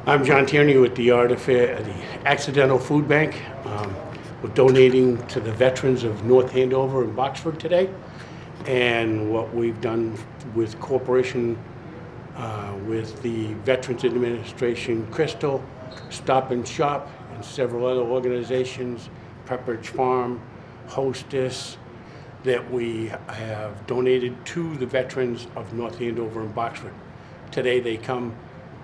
I'm John Tierney with the the Accidental Food Bank. We're donating to the veterans of North Andover and Boxford today. And what we've done with cooperation with the Veterans Administration, Crystal, Stop and Shop, and several other organizations, Pepperidge Farm, Hostess, that we have donated to the veterans of North Andover and Boxford. Today they come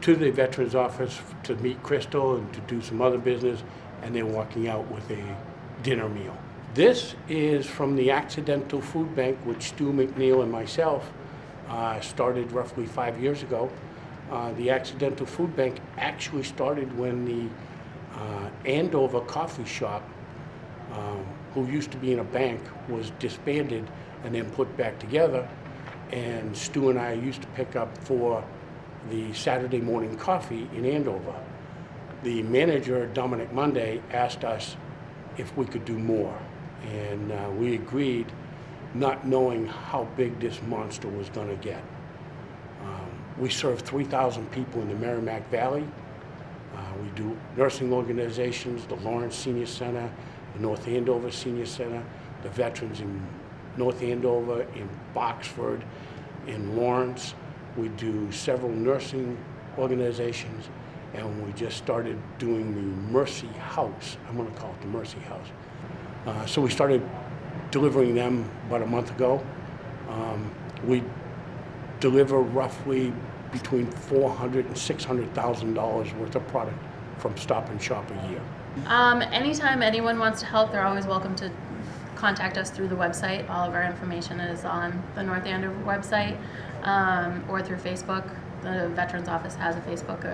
to the Veterans Office to meet Crystal and to do some other business, and they're walking out with a dinner meal. This is from the Accidental Food Bank, which Stu McNeil and myself started roughly 5 years ago. The Accidental Food Bank actually started when the Andover coffee shop, who used to be in a bank, was disbanded and then put back together. And Stu and I used to pick up for the Saturday morning coffee in Andover. The manager, Dominic Monday, asked us if we could do more. And we agreed, not knowing how big this monster was going to get. We serve 3,000 people in the Merrimack Valley. We do nursing organizations, the Lawrence Senior Center, the North Andover Senior Center, the veterans in North Andover, in Boxford, in Lawrence. We do several nursing organizations, and we just started doing the Mercy House. I'm going to call it the Mercy House. So we started delivering them about a month ago. We deliver roughly between $400,000 and $600,000 worth of product from Stop and Shop a year. Anytime anyone wants to help, they're always welcome to contact us through the website. All of our information is on the North Andover website, or through Facebook. The Veterans Office has a Facebook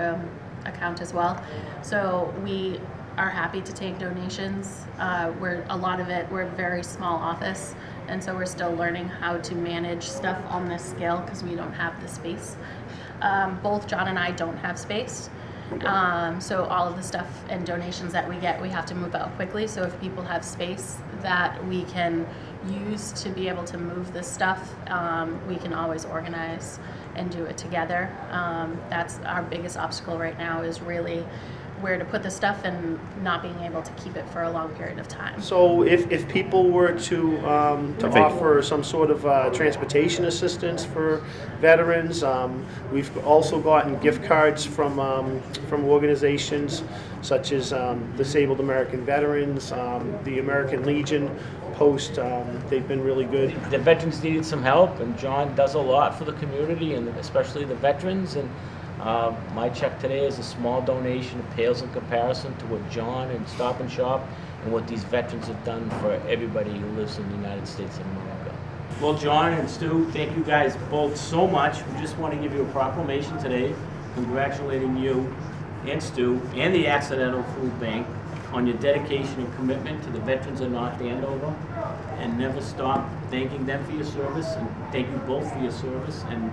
account as well. So we are happy to take donations. We're a very small office, and so we're still learning how to manage stuff on this scale because we don't have the space. Both John and I don't have space. So all of the stuff and donations that we get, we have to move out quickly. So if people have space that we can use to be able to move this stuff, we can always organize and do it together. That's our biggest obstacle right now, is really where to put the stuff and not being able to keep it for a long period of time. So if people were to offer some sort of transportation assistance for veterans, we've also gotten gift cards from organizations such as Disabled American Veterans, the American Legion Post. They've been really good. The veterans needed some help, and John does a lot for the community, and especially the veterans. And my check today is a small donation. It pales in comparison to what John and Stop and Shop and what these veterans have done for everybody who lives in the United States of America. Well, John and Stu, thank you guys both so much. We just want to give you a proclamation today, congratulating you and Stu and the Accidental Food Bank on your dedication and commitment to the veterans of North Andover, and never stop thanking them for your service, and thank you both for your service, and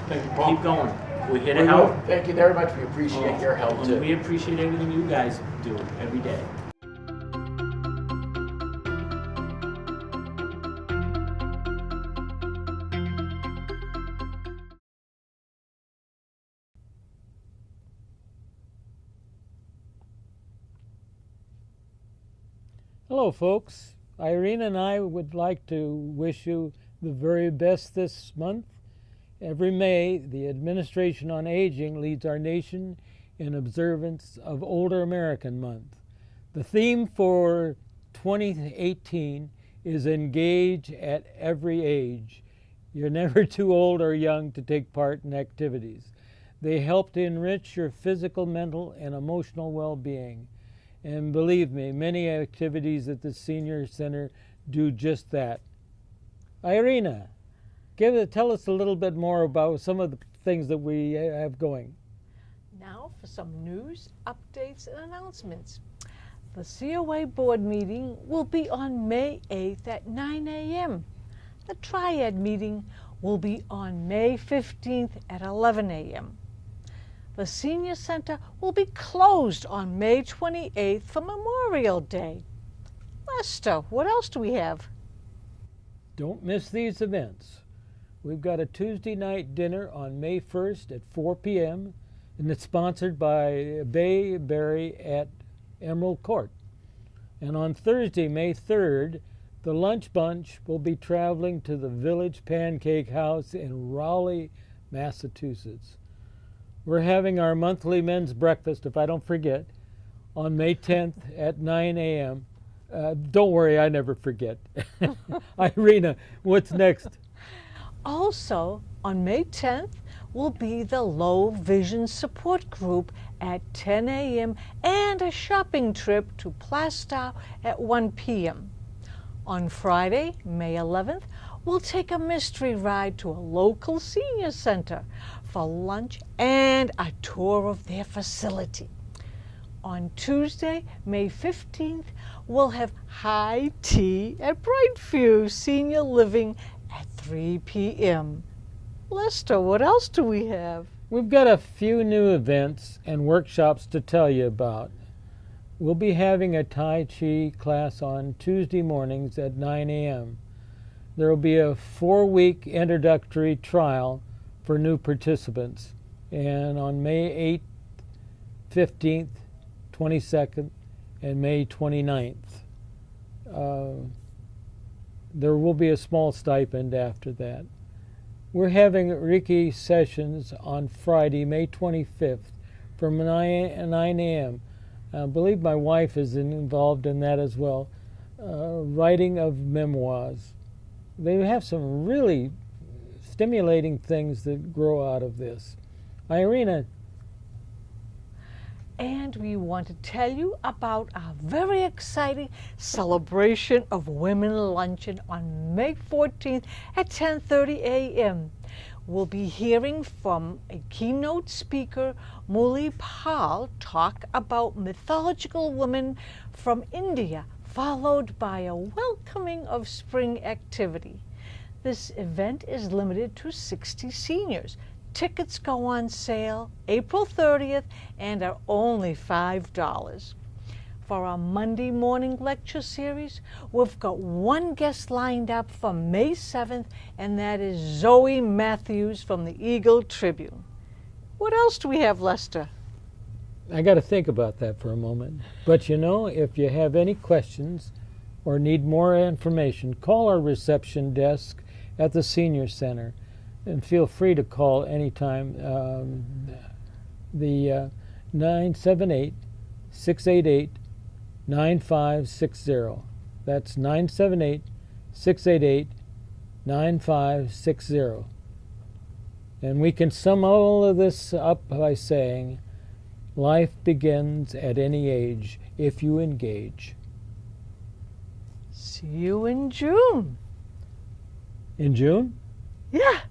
Thank you, Paul. keep going. We're here to help. Thank you very much. We appreciate your help And too. we appreciate everything you guys do every day. Hello, folks. Irene and I would like to wish you the very best this month. Every May, the Administration on Aging leads our nation in observance of Older American Month. The theme for 2018 is Engage at Every Age. You're never too old or young to take part in activities. They help to enrich your physical, mental, and emotional well-being. And believe me, many activities at the Senior Center do just that. Irina, tell us a little bit more about some of the things that we have going. Now for some news, updates, and announcements. The COA board meeting will be on May 8th at 9 a.m. The Triad meeting will be on May 15th at 11 a.m. The Senior Center will be closed on May 28th for Memorial Day. Lester, what else do we have? Don't miss these events. We've got a Tuesday night dinner on May 1st at 4 p.m. and it's sponsored by Bayberry at Emerald Court. And on Thursday, May 3rd, the Lunch Bunch will be traveling to the Village Pancake House in Raleigh, Massachusetts. We're having our monthly men's breakfast, if I don't forget, on May 10th at 9 a.m. Don't worry, I never forget. Irina, what's next? Also, on May 10th will be the Low Vision Support Group at 10 a.m. and a shopping trip to Plastow at 1 p.m. On Friday, May 11th, we'll take a mystery ride to a local senior center for lunch and a tour of their facility. On Tuesday, May 15th, we'll have high tea at Brightview Senior Living at 3 p.m. Lester, what else do we have? We've got a few new events and workshops to tell you about. We'll be having a Tai Chi class on Tuesday mornings at 9 a.m. There will be a 4-week introductory trial for new participants. And on May 8th, 15th, 22nd, and May 29th, there will be a small stipend after that. We're having Reiki sessions on Friday, May 25th from 9 a.m. I believe my wife is involved in that as well. Writing of memoirs. They have some really stimulating things that grow out of this. Irina. And we want to tell you about our very exciting celebration of Women Luncheon on May 14th at 10:30 a.m. We'll be hearing from a keynote speaker, Muli Pal, talk about mythological women from India, followed by a welcoming of spring activity. This event is limited to 60 seniors. Tickets go on sale April 30th and are only $5. For our Monday morning lecture series, we've got one guest lined up for May 7th, and that is Zoe Matthews from the Eagle Tribune. What else do we have, Lester? I got to think about that for a moment. But you know, if you have any questions or need more information, call our reception desk at the Senior Center. And feel free to call anytime. The 978-688-9560. That's 978-688-9560. And we can sum all of this up by saying, life begins at any age if you engage. See you in June. In June? Yeah.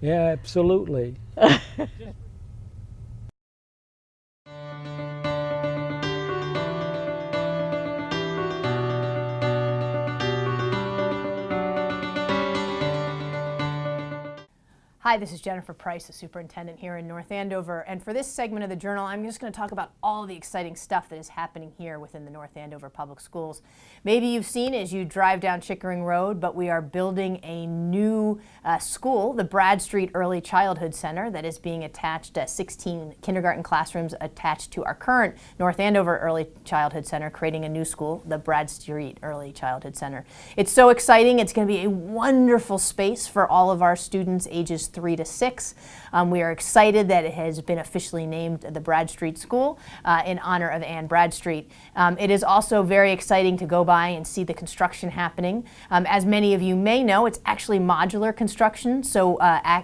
Yeah, absolutely. Hi, this is Jennifer Price, the superintendent here in North Andover, and for this segment of the Journal, I'm just going to talk about all the exciting stuff that is happening here within the North Andover Public Schools. Maybe you've seen as you drive down Chickering Road, but we are building a new school, the Bradstreet Early Childhood Center, that is being attached, 16 kindergarten classrooms attached to our current North Andover Early Childhood Center, creating a new school, the Bradstreet Early Childhood Center. It's so exciting. It's going to be a wonderful space for all of our students ages 3 to 6. We are excited that it has been officially named the Bradstreet School in honor of Anne Bradstreet. It is also very exciting to go by and see the construction happening. As many of you may know, it's actually modular construction, so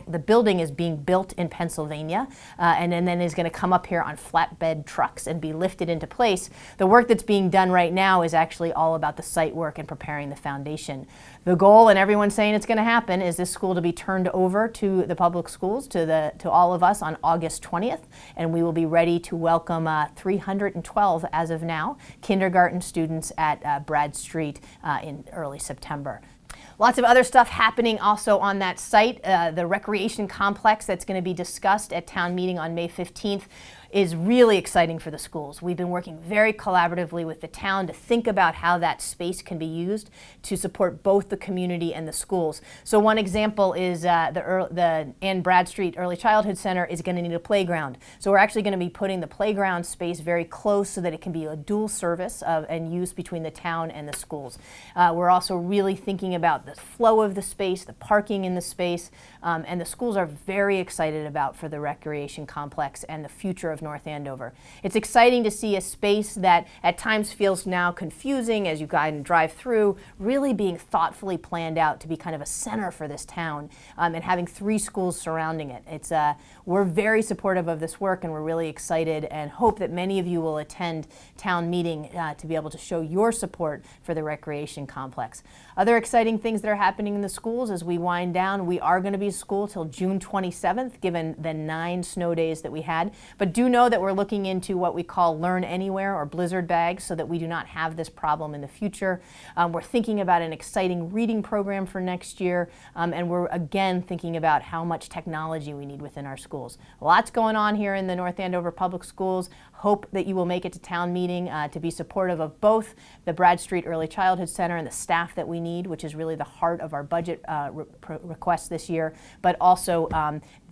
the building is being built in Pennsylvania and then is going to come up here on flatbed trucks and be lifted into place. The work that's being done right now is actually all about the site work and preparing the foundation. The goal, and everyone's saying it's going to happen, is this school to be turned over to the public schools, to all of us on August 20th, and we will be ready to welcome 312 as of now kindergarten students at Bradstreet in early September. Lots of other stuff happening also on that site. The recreation complex that's going to be discussed at town meeting on May 15th is really exciting for the schools. We've been working very collaboratively with the town to think about how that space can be used to support both the community and the schools. So one example is the Ann Bradstreet Early Childhood Center is going to need a playground. So we're actually going to be putting the playground space very close so that it can be a dual service and use between the town and the schools. We're also really thinking about the flow of the space, the parking in the space, and the schools are very excited about for the recreation complex and the future of North Andover. It's exciting to see a space that at times feels now confusing as you guide and drive through, really being thoughtfully planned out to be kind of a center for this town, and having 3 schools surrounding it. We're very supportive of this work, and we're really excited and hope that many of you will attend town meeting to be able to show your support for the recreation complex. Other exciting things that are happening in the schools as we wind down, we are going to be school till June 27th, given the 9 snow days that we had. But do know that we're looking into what we call Learn Anywhere or Blizzard bags so that we do not have this problem in the future. We're thinking about an exciting reading program for next year, and we're again thinking about how much technology we need within our schools. Lots going on here in the North Andover Public Schools. Hope that you will make it to town meeting to be supportive of both the Bradstreet Early Childhood Center and the staff that we need, which is really the heart of our budget request this year, but also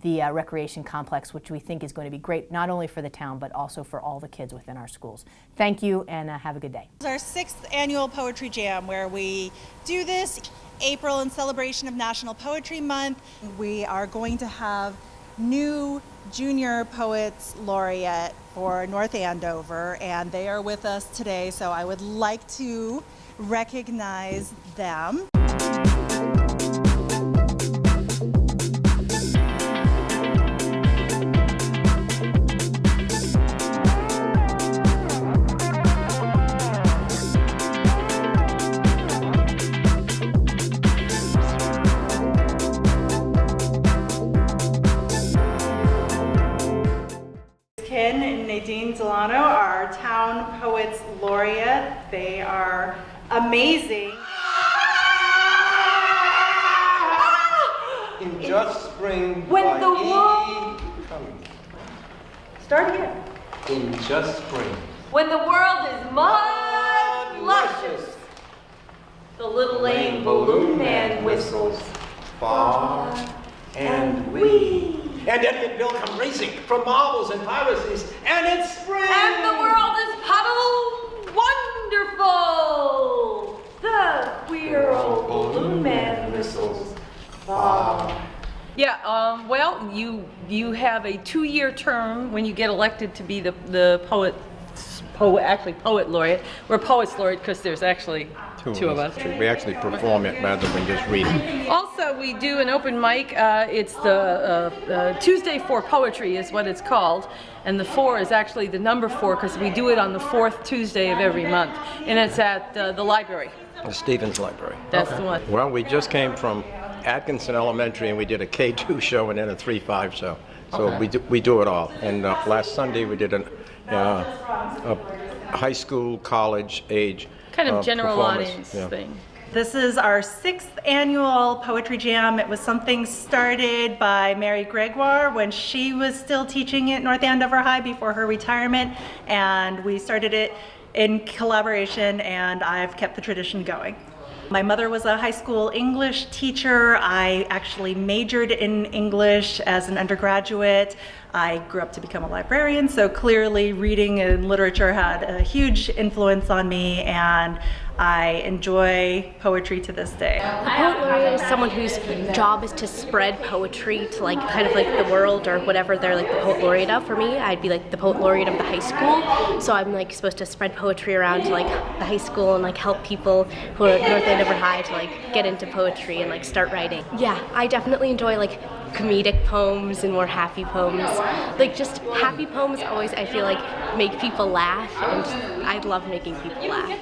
the recreation complex, which we think is going to be great not only for the town but also for all the kids within our schools. Thank you, and have a good day. It's our 6th annual Poetry Jam, where we do this April in celebration of National Poetry Month. We are going to have new Junior Poets Laureate for North Andover, and they are with us today, so I would like to recognize them. Ken and Nadine Delano, our Town Poets Laureate. They are amazing. In Just Spring When by the E. world- Cummings. Start again. In Just Spring. When the world is mud luscious, the little lame balloon man whistles Far and wee. And Eddie and Bill come racing from marbles and piracies, and it's spring! And the world is puddle wonderful. The queer old balloon man whistles far. Yeah, well, you have a 2-year term when you get elected to be the poet laureate. We're poets laureate because there's actually two of us. We actually perform it rather than just read it. Also, we do an open mic. It's the Tuesday for Poetry is what it's called. And the 4 is actually the number 4 because we do it on the 4th Tuesday of every month. And it's at the library. The Stevens Library. That's the one. Well, we just came from Atkinson Elementary and we did a K2 show and then a 3-5 show. So we do it all. And last Sunday we did a high school, college age Kind of general performance. audience Yeah. thing. This is our 6th annual Poetry Jam. It was something started by Mary Gregoire when she was still teaching at North Andover High before her retirement, and we started it in collaboration, and I've kept the tradition going. My mother was a high school English teacher. I actually majored in English as an undergraduate. I grew up to become a librarian, so clearly reading and literature had a huge influence on me, and I enjoy poetry to this day. The poet laureate is someone whose job is to spread poetry to like kind of like the world or whatever they're like the poet laureate of. For me, I'd be like the poet laureate of the high school. So I'm like supposed to spread poetry around to like the high school and like help people who are at North Andover High to like get into poetry and like start writing. Yeah, I definitely enjoy like comedic poems and more happy poems. Like just happy poems always I feel like make people laugh, and I love making people laugh.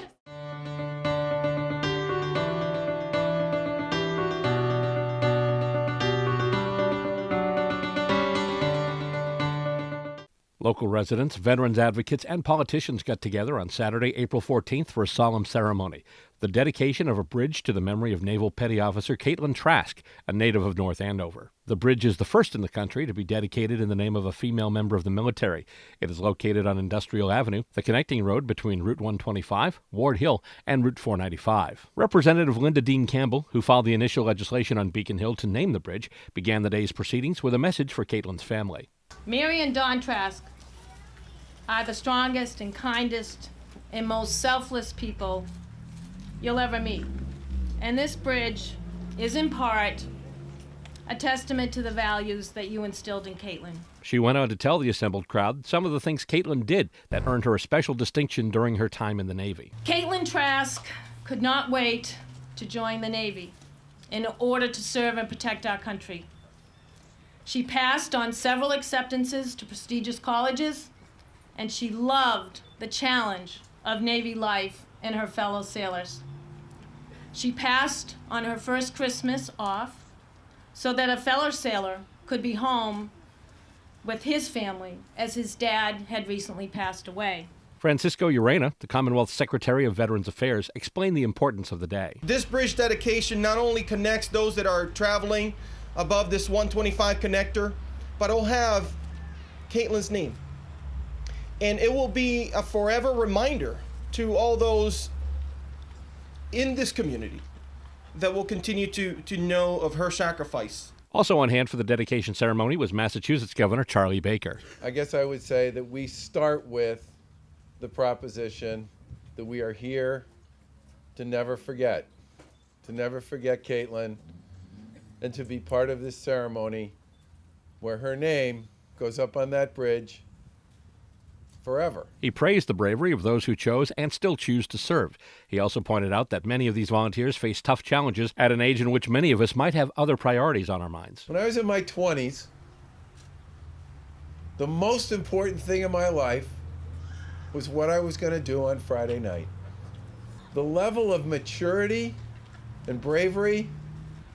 Local residents, veterans advocates, and politicians got together on Saturday, April 14th for a solemn ceremony. the dedication of a bridge to the memory of Naval Petty Officer Caitlin Trask, a native of North Andover. The bridge is the first in the country to be dedicated in the name of a female member of the military. It is located on Industrial Avenue, the connecting road between Route 125, Ward Hill, and Route 495. Representative Linda Dean Campbell, who filed the initial legislation on Beacon Hill to name the bridge, began the day's proceedings with a message for Caitlin's family. Mary and Don Trask are the strongest and kindest and most selfless people you'll ever meet. And this bridge is in part a testament to the values that you instilled in Caitlin. She went on to tell the assembled crowd some of the things Caitlin did that earned her a special distinction during her time in the Navy. Caitlin Trask could not wait to join the Navy in order to serve and protect our country. She passed on several acceptances to prestigious colleges, and she loved the challenge of Navy life and her fellow sailors. She passed on her first Christmas off so that a fellow sailor could be home with his family, as his dad had recently passed away. Francisco Urena, the Commonwealth Secretary of Veterans Affairs, explained the importance of the day. This bridge dedication not only connects those that are traveling above this 125 connector, but it'll have Caitlin's name. And it will be a forever reminder to all those in this community that will continue to know of her sacrifice. Also on hand for the dedication ceremony was Massachusetts Governor Charlie Baker. I guess I would say that we start with the proposition that we are here to never forget Caitlin, and to be part of this ceremony where her name goes up on that bridge forever. He praised the bravery of those who chose and still choose to serve. He also pointed out that many of these volunteers face tough challenges at an age in which many of us might have other priorities on our minds. When I was in my 20s, the most important thing in my life was what I was going to do on Friday night. The level of maturity and bravery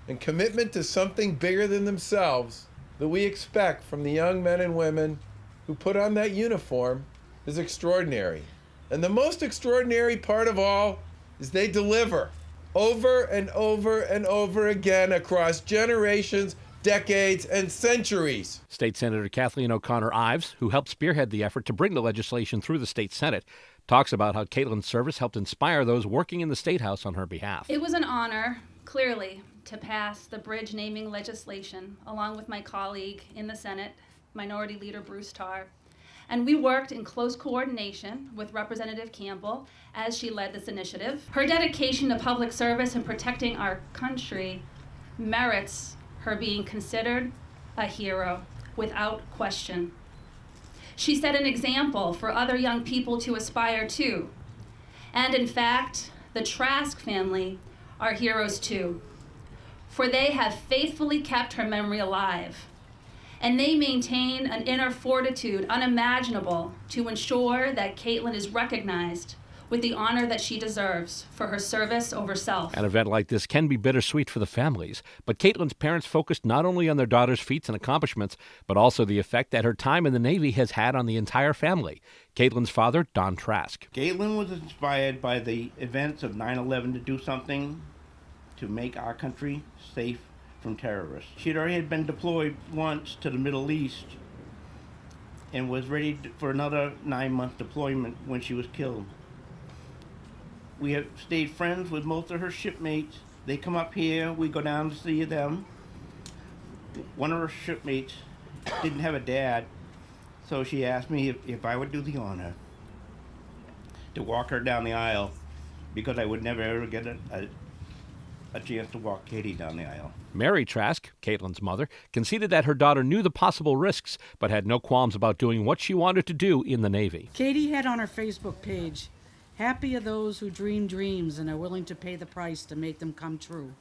and commitment to something bigger than themselves that we expect from the young men and women who put on that uniform is extraordinary. And the most extraordinary part of all is they deliver over and over and over again across generations, decades, and centuries. State Senator Kathleen O'Connor Ives, who helped spearhead the effort to bring the legislation through the state Senate, talks about how Caitlin's service helped inspire those working in the State House on her behalf. It was an honor, clearly, to pass the bridge naming legislation along with my colleague in the Senate, Minority Leader Bruce Tarr. And we worked in close coordination with Representative Campbell as she led this initiative. Her dedication to public service and protecting our country merits her being considered a hero without question. She set an example for other young people to aspire to. And in fact, the Trask family are heroes too, for they have faithfully kept her memory alive. And they maintain an inner fortitude unimaginable to ensure that Caitlin is recognized with the honor that she deserves for her service over self. An event like this can be bittersweet for the families, but Caitlin's parents focused not only on their daughter's feats and accomplishments, but also the effect that her time in the Navy has had on the entire family. Caitlin's father, Don Trask. Caitlin was inspired by the events of 9/11 to do something to make our country safe from terrorists. She had already been deployed once to the Middle East and was ready for another 9-month deployment when she was killed. We have stayed friends with most of her shipmates. They come up here, we go down to see them. One of her shipmates didn't have a dad, so she asked me if I would do the honor to walk her down the aisle, because I would never ever get a chance to walk Katie down the aisle. Mary Trask, Caitlin's mother, conceded that her daughter knew the possible risks, but had no qualms about doing what she wanted to do in the Navy. Katie had on her Facebook page, "Happy are those who dream dreams and are willing to pay the price to make them come true."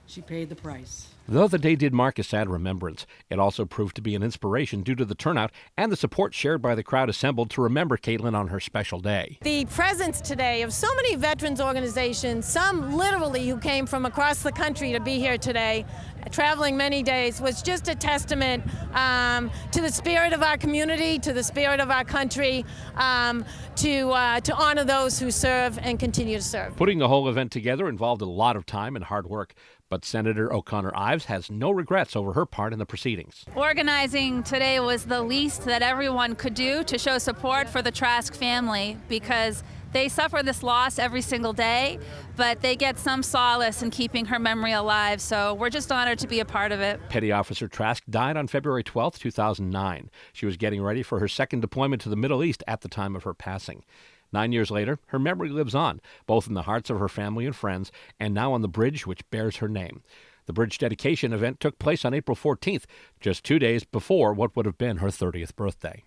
She paid the price. Though the day did mark a sad remembrance, it also proved to be an inspiration due to the turnout and the support shared by the crowd assembled to remember Caitlin on her special day. The presence today of so many veterans organizations, some literally who came from across the country to be here today, traveling many days, was just a testament to the spirit of our community, to the spirit of our country, to honor those who serve and continue to serve. Putting the whole event together involved a lot of time and hard work, but Senator O'Connor Ives has no regrets over her part in the proceedings. Organizing today was the least that everyone could do to show support for the Trask family, because they suffer this loss every single day, but they get some solace in keeping her memory alive, so we're just honored to be a part of it. Petty Officer Trask died on February 12, 2009. She was getting ready for her second deployment to the Middle East at the time of her passing. 9 years later, her memory lives on, both in the hearts of her family and friends, and now on the bridge which bears her name. The bridge dedication event took place on April 14th, just 2 days before what would have been her 30th birthday.